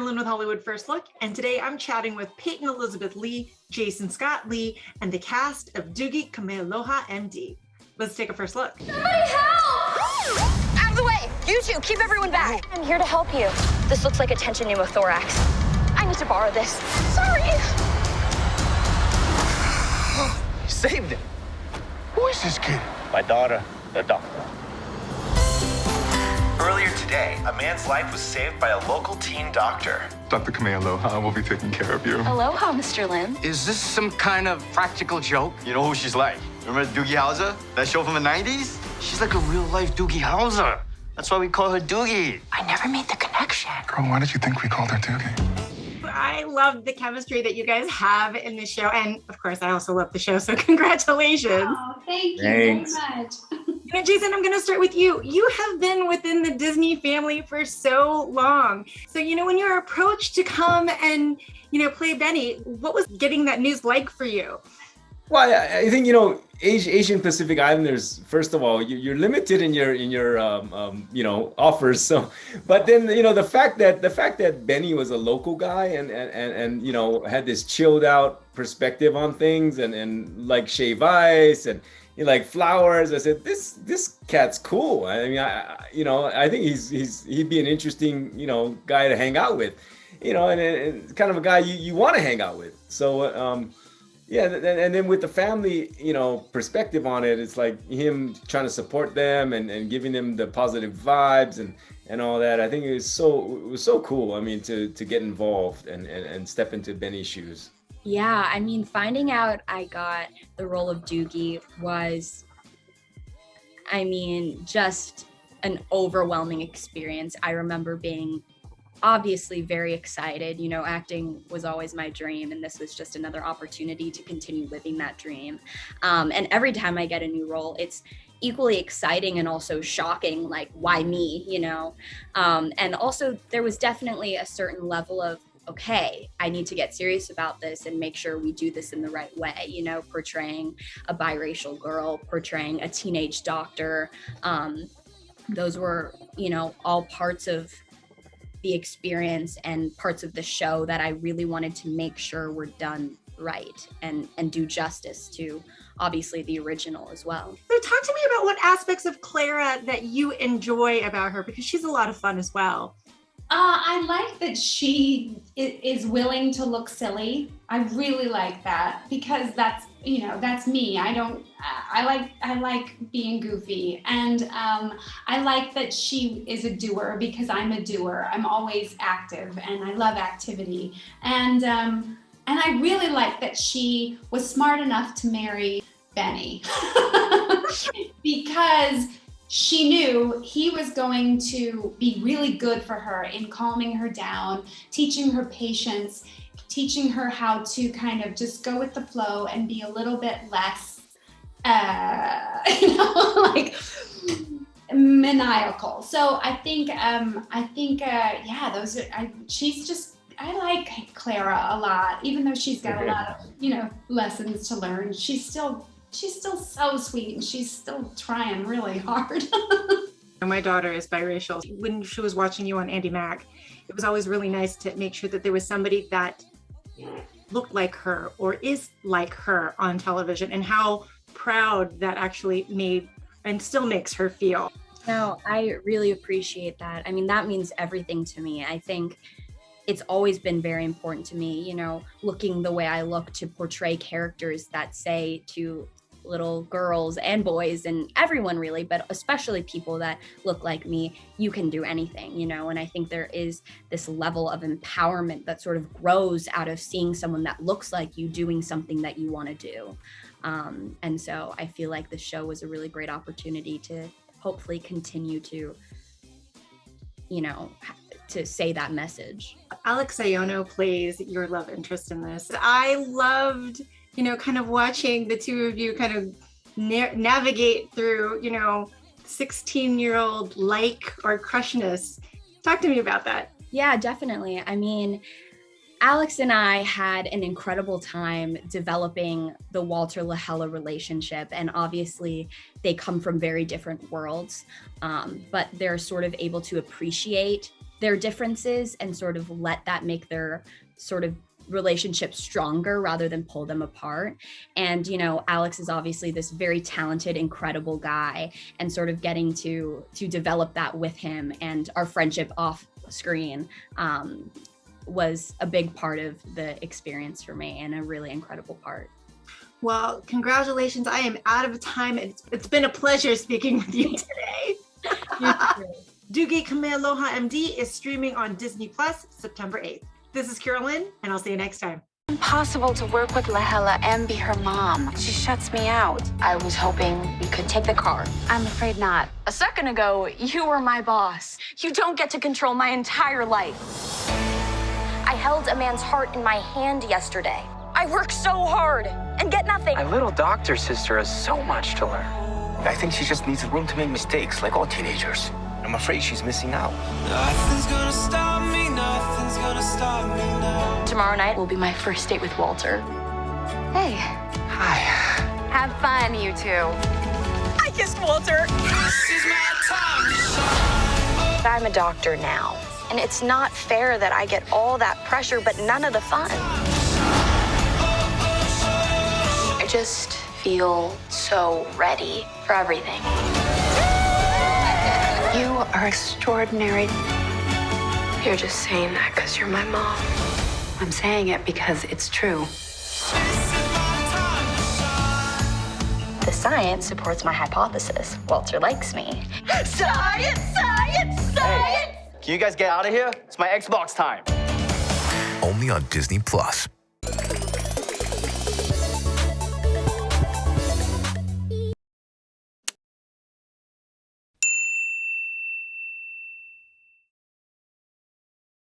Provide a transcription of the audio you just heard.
Lynn with Hollywood First Look, and today I'm chatting with Peyton Elizabeth Lee, Jason Scott Lee, and the cast of DOOGIE KAMEALOHA M.D. Let's take a first look. Somebody help! Out of the way! You two, keep everyone back. I'm here to help you. This looks like a tension pneumothorax. I need to borrow this. Sorry! You saved him. Who is this kid? My daughter, the doctor. Earlier today, a man's life was saved by a local teen doctor. Dr. Kamealoha will be taking care of you. Aloha, Mr. Lynn. Is this some kind of practical joke? You know who she's like? Remember Doogie Howser? That show from the 90s? She's like a real-life Doogie Howser. That's why we call her Doogie. I never made the connection. Girl, why did you think we called her Doogie? I love the chemistry that you guys have in the show, and of course, I also love the show, so congratulations. Oh, thank you Thanks. very much. Jason, I'm going to start with you. You have been within the Disney family for so long. So, when you were approached to come and, play Benny, what was getting that news like for you? Well, I think, Asian Pacific Islanders, first of all, you're limited in your offers. So, but then, the fact that Benny was a local guy and had this chilled out perspective on things and like shave ice and, like flowers. I said, this cat's cool. I mean, I think he'd be an interesting, guy to hang out with, and kind of a guy you want to hang out with. So, yeah, and then with the family, perspective on it, it's like him trying to support them and giving them the positive vibes and all that. I think it was so cool. I mean, to get involved and step into Benny's shoes. Yeah, I mean, finding out I got the role of Doogie was, just an overwhelming experience. I remember being obviously very excited. Acting was always my dream, and this was just another opportunity to continue living that dream. And every time I get a new role, it's equally exciting and also shocking, like, why me, And also there was definitely a certain level of, okay, I need to get serious about this and make sure we do this in the right way, portraying a biracial girl, portraying a teenage doctor. Those were, all parts of the experience and parts of the show that I really wanted to make sure were done right and do justice to, obviously, the original as well. So talk to me about what aspects of Kiyra that you enjoy about her, because she's a lot of fun as well. I like that she is willing to look silly. I really like that because that's me. I like being goofy, and I like that she is a doer because I'm a doer. I'm always active and I love activity. And I really like that she was smart enough to marry Benny because she knew he was going to be really good for her in calming her down, teaching her patience, teaching her how to kind of just go with the flow and be a little bit less, maniacal. So I think, I like Kiyra a lot, even though she's got a lot of, lessons to learn. She's still so sweet, and she's still trying really hard. My daughter is biracial. When she was watching you on Andy Mack, it was always really nice to make sure that there was somebody that looked like her or is like her on television, and how proud that actually made and still makes her feel. No, I really appreciate that. I mean, that means everything to me. I think it's always been very important to me, looking the way I look, to portray characters that say to little girls and boys and everyone really, but especially people that look like me, you can do anything, and I think there is this level of empowerment that sort of grows out of seeing someone that looks like you doing something that you want to do. And so I feel like the show was a really great opportunity to hopefully continue to, to say that message. Alex Iono plays your love interest in this. I loved, kind of watching the two of you kind of navigate through, 16-year-old like or crushness. Talk to me about that. Yeah, definitely. I mean, Alex and I had an incredible time developing the Walter Lahela relationship, and obviously they come from very different worlds, but they're sort of able to appreciate their differences and sort of let that make their sort of relationship stronger rather than pull them apart. And, you know, Alex is obviously this very talented, incredible guy, and sort of getting to develop that with him and our friendship off screen was a big part of the experience for me and a really incredible part. Well, congratulations. I am out of time. It's been a pleasure speaking with you today. DOOGIE KAMEALOHA M.D. is streaming on Disney Plus September 8th. This is Lynn, and I'll see you next time. Impossible to work with Lahela and be her mom. She shuts me out. I was hoping you could take the car. I'm afraid not. A second ago, you were my boss. You don't get to control my entire life. I held a man's heart in my hand yesterday. I work so hard and get nothing. My little doctor sister has so much to learn. I think she just needs room to make mistakes, like all teenagers. I'm afraid she's missing out. Nothing's gonna stop me, nothing's gonna stop me now. Tomorrow night will be my first date with Walter. Hey. Hi. Have fun, you two. I kissed Walter. This is my time to shine. I'm a doctor now, and it's not fair that I get all that pressure but none of the fun. I just feel so ready for everything. You are extraordinary. You're just saying that because you're my mom. I'm saying it because it's true. The science supports my hypothesis. Walter likes me. Science, science, science! Hey, can you guys get out of here? It's my Xbox time. Only on Disney Plus.